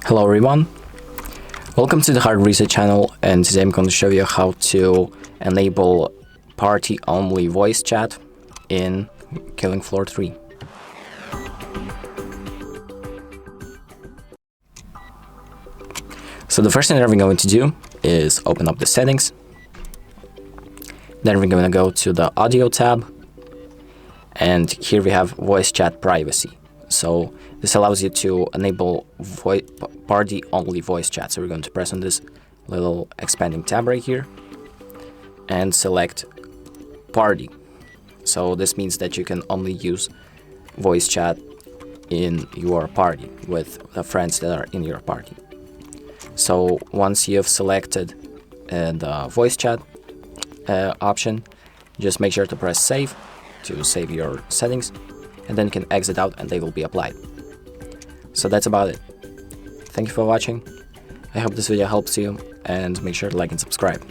Hello everyone, welcome to the Hard Reset channel, and today I'm going to show you how to enable party-only voice chat in Killing Floor 3. So the first thing that we're going to do is open up the settings. Then we're going to go to the audio tab, and here we have voice chat privacy. So this allows you to enable party-only voice chat. So we're going to press on this little expanding tab right here and select party. So this means that you can only use voice chat in your party with the friends that are in your party. So once you have selected the voice chat option, just make sure to press save to save your settings, and then you can exit out and they will be applied. So that's about it. Thank you for watching. I hope this video helps you, and make sure to like and subscribe.